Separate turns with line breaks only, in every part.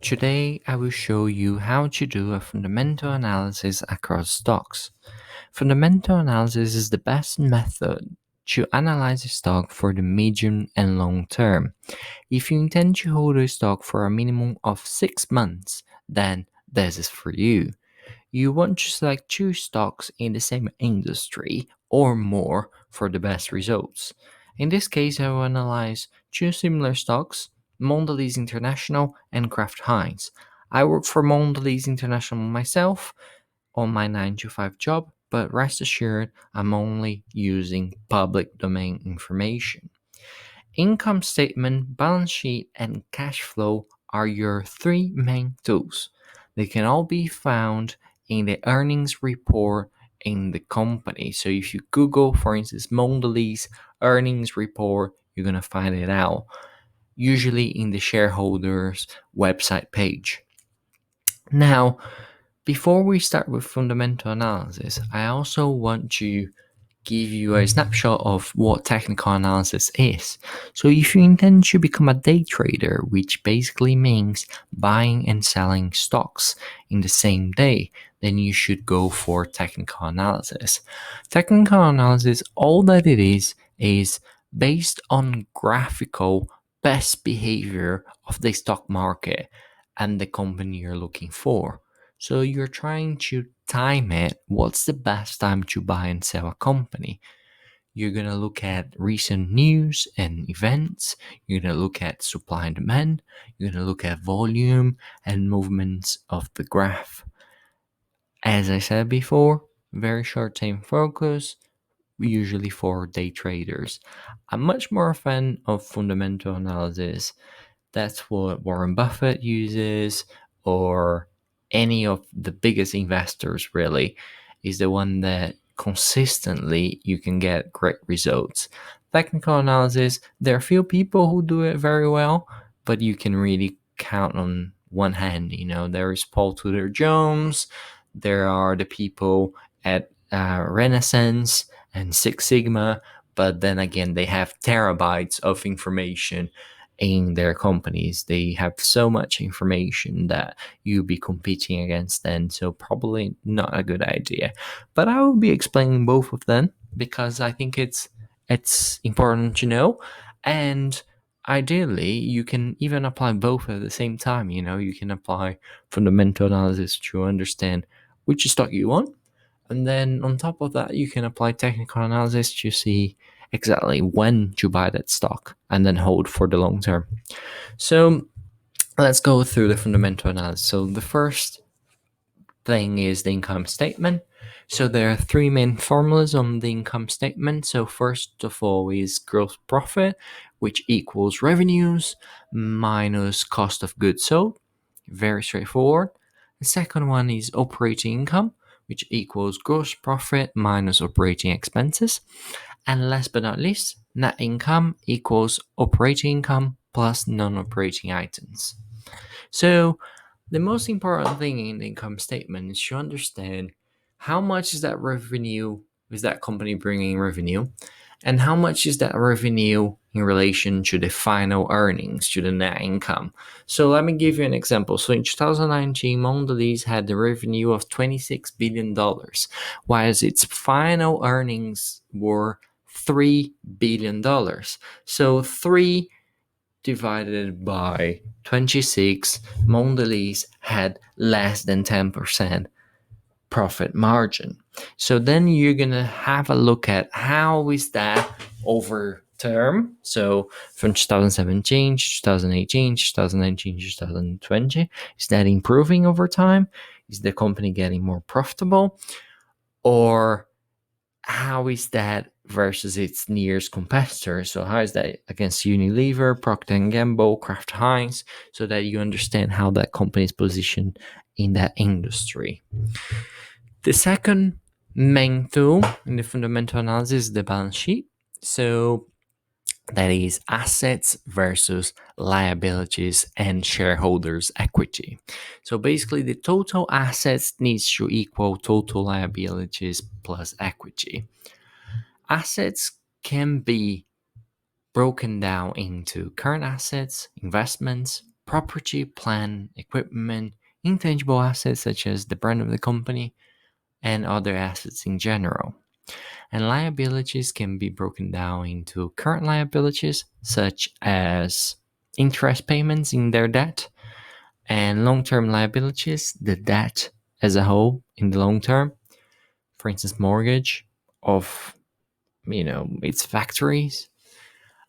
Today, I will show you how to do a fundamental analysis across stocks. Fundamental analysis is the best method to analyze a stock for the medium and long term. If you intend to hold a stock for a minimum of 6 months, then this is for you. You want to select two stocks in the same industry or more for the best results. In this case, I will analyze two similar stocks, Mondelez International and Kraft Heinz. I work for Mondelez International myself on my 9 to 5 job, but rest assured I'm only using public domain information. Income statement, balance sheet, and cash flow are your three main tools. They can all be found in the earnings report in the company. So if you Google, for instance, Mondelez earnings report, you're going to find it out, usually in the shareholders website page. Now, before we start with fundamental analysis, I also want to give you a snapshot of what technical analysis is. So if you intend to become a day trader, which basically means buying and selling stocks in the same day, then you should go for technical analysis. Technical analysis, all that it is based on graphical best behavior of the stock market and the company you're looking for. So you're trying to time it. What's the best time to buy and sell a company? You're going to look at recent news and events. You're going to look at supply and demand. You're going to look at volume and movements of the graph. As I said before, very short term focus, usually for day traders. I'm much more a fan of fundamental analysis. That's what Warren Buffett uses, or any of the biggest investors, really, is the one that consistently you can get great results. Technical analysis, there are few people who do it very well, but you can really count on one hand. There is Paul Tudor Jones, there are the people at Renaissance and Six Sigma, but then again, they have terabytes of information in their companies. They have so much information that you'll be competing against them, so probably not a good idea. But I will be explaining both of them because I think it's important to know, and ideally you can even apply both at the same time. You can apply fundamental analysis to understand which stock you want, and then on top of that you can apply technical analysis to see exactly when to buy that stock and then hold for the long term. So let's go through the fundamental analysis. So the first thing is the income statement. So there are three main formulas on the income statement. So first of all is gross profit, which equals revenues minus cost of goods sold. Very straightforward. The second one is operating income, which equals gross profit minus operating expenses. And last but not least, net income equals operating income plus non-operating items. So the most important thing in the income statement is to understand how much is that revenue, is that company bringing revenue, and how much is that revenue in relation to the final earnings, to the net income. So let me give you an example. So in 2019, Mondelez had the revenue of $26 billion, whereas its final earnings were $3 billion. So 3 divided by 26, Mondelez had less than 10% profit margin. So then you're going to have a look at how is that over term. So from 2017 to 2018, 2019 to 2020, is that improving over time? Is the company getting more profitable? Or how is that versus its nearest competitor? So how is that against Unilever, Procter & Gamble, Kraft Heinz, so that you understand how that company is positioned in that industry. The second main tool in the fundamental analysis is the balance sheet. So that is assets versus liabilities and shareholders' equity. So basically, the total assets needs to equal total liabilities plus equity. Assets can be broken down into current assets, investments, property, plant, equipment, intangible assets such as the brand of the company, and other assets in general. And liabilities can be broken down into current liabilities, such as interest payments in their debt, and long term liabilities, the debt as a whole in the long term, for instance, mortgage of its factories.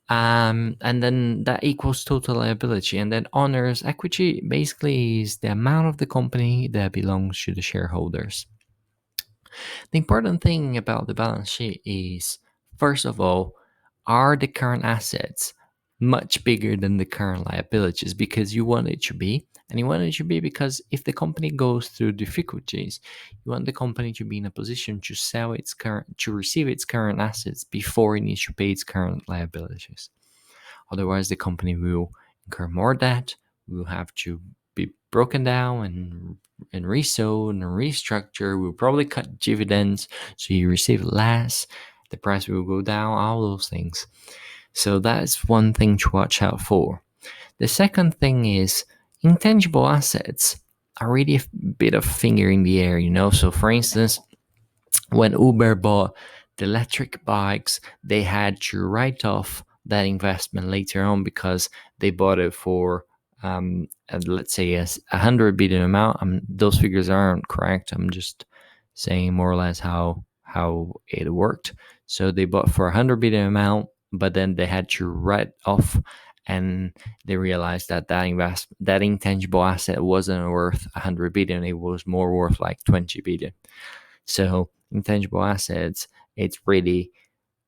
And then that equals total liability. And then owner's equity basically is the amount of the company that belongs to the shareholders. The important thing about the balance sheet is, first of all, are the current assets much bigger than the current liabilities because you want it to be? And you want it to be because if the company goes through difficulties, you want the company to be in a position to receive its current assets before it needs to pay its current liabilities. Otherwise, the company will incur more debt, will have to be broken down and resold and restructure. Will probably cut dividends, so you receive less. The price will go down. All those things. So that's one thing to watch out for. The second thing is intangible assets are really a bit of finger in the air, So, for instance, when Uber bought the electric bikes, they had to write off that investment later on because they bought it for, let's say, a 100 billion amount. Those figures aren't correct. I'm just saying more or less how it worked. So they bought for 100 billion amount, but then they had to write off, and they realized that that intangible asset wasn't worth 100 billion. It was more worth like 20 billion. So intangible assets, it's really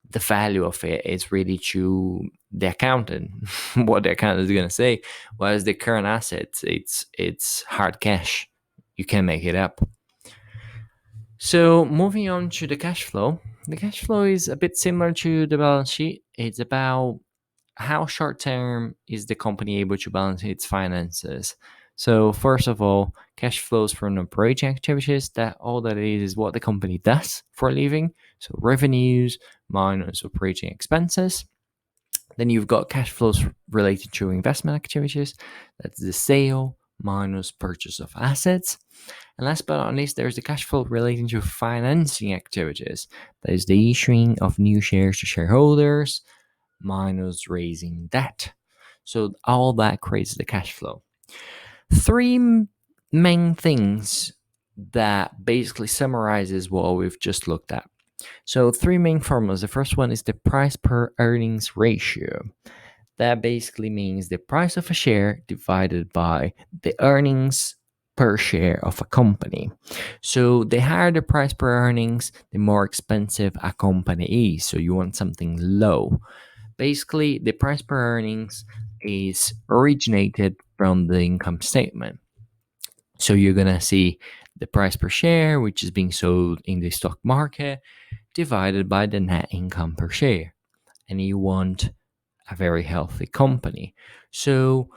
the value of it is really to the accountant, what the accountant is going to say. Whereas the current assets, it's hard cash. You can make it up. So moving on to the cash flow. The cash flow is a bit similar to the balance sheet. It's about how short term is the company able to balance its finances. So first of all, cash flows from operating activities. That all that is what the company does for a living. So revenues minus operating expenses. Then you've got cash flows related to investment activities. That's the sale minus purchase of assets. And last but not least, there's the cash flow relating to financing activities. That is the issuing of new shares to shareholders minus raising debt. So all that creates the cash flow. Three main things that basically summarizes what we've just looked at. So three main formulas. The first one is the price per earnings ratio. That basically means the price of a share divided by the earnings per share of a company. So the higher the price per earnings, the more expensive a company is. So you want something low. Basically, the price per earnings is originated from the income statement. So you're going to see the price per share, which is being sold in the stock market, divided by the net income per share. And you want a very healthy company. So,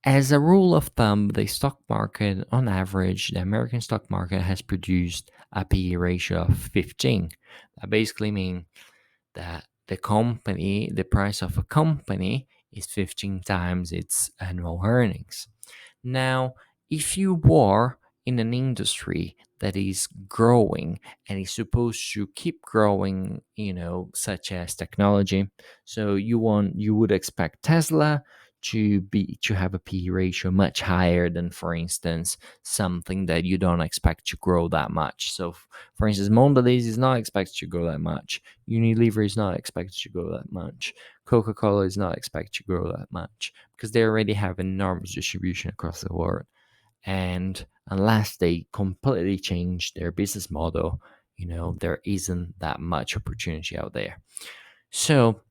as a rule of thumb, the stock market, on average, the American stock market has produced a PE ratio of 15. That basically means that the price of a company is 15 times its annual earnings. Now, if you were in an industry that is growing and is supposed to keep growing, such as technology, so you would expect Tesla to have a P/E ratio much higher than, for instance, something that you don't expect to grow that much. So, for instance, Mondelez is not expected to grow that much. Unilever is not expected to grow that much. Coca-Cola is not expected to grow that much because they already have enormous distribution across the world. And unless they completely change their business model, there isn't that much opportunity out there. So,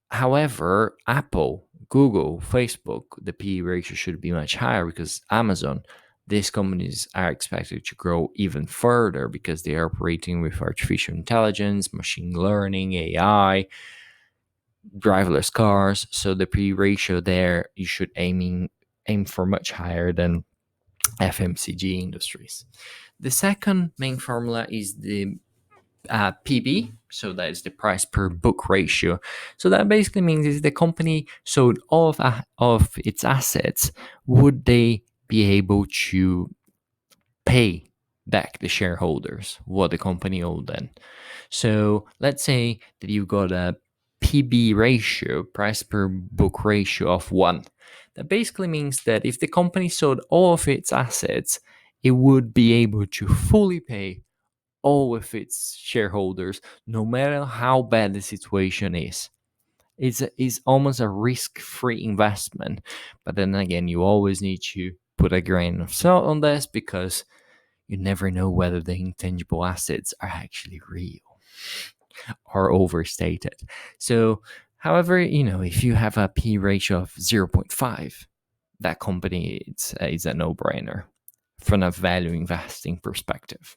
however, Apple, Google, Facebook, the PE ratio should be much higher because Amazon, these companies are expected to grow even further because they are operating with artificial intelligence, machine learning, AI, driverless cars. So the PE ratio there, you should aim for much higher than FMCG industries. The second main formula is the PB, so that is the price per book ratio. So that basically means if the company sold all of its assets, would they be able to pay back the shareholders what the company owed then? So let's say that you got a PB ratio, price per book ratio of 1. That basically means that if the company sold all of its assets, it would be able to fully pay all of its shareholders, no matter how bad the situation is. It's almost a risk-free investment. But then again, you always need to put a grain of salt on this because you never know whether the intangible assets are actually real or overstated. So, however, if you have a P ratio of 0.5, that company is a no-brainer from a value investing perspective.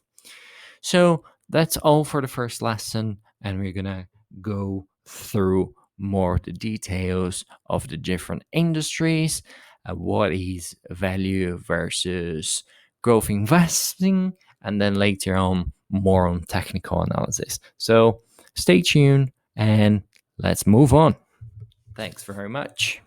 So that's all for the first lesson, and we're gonna go through more the details of the different industries, what is value versus growth investing, and then later on more on technical analysis. So stay tuned and let's move on. Thanks very much.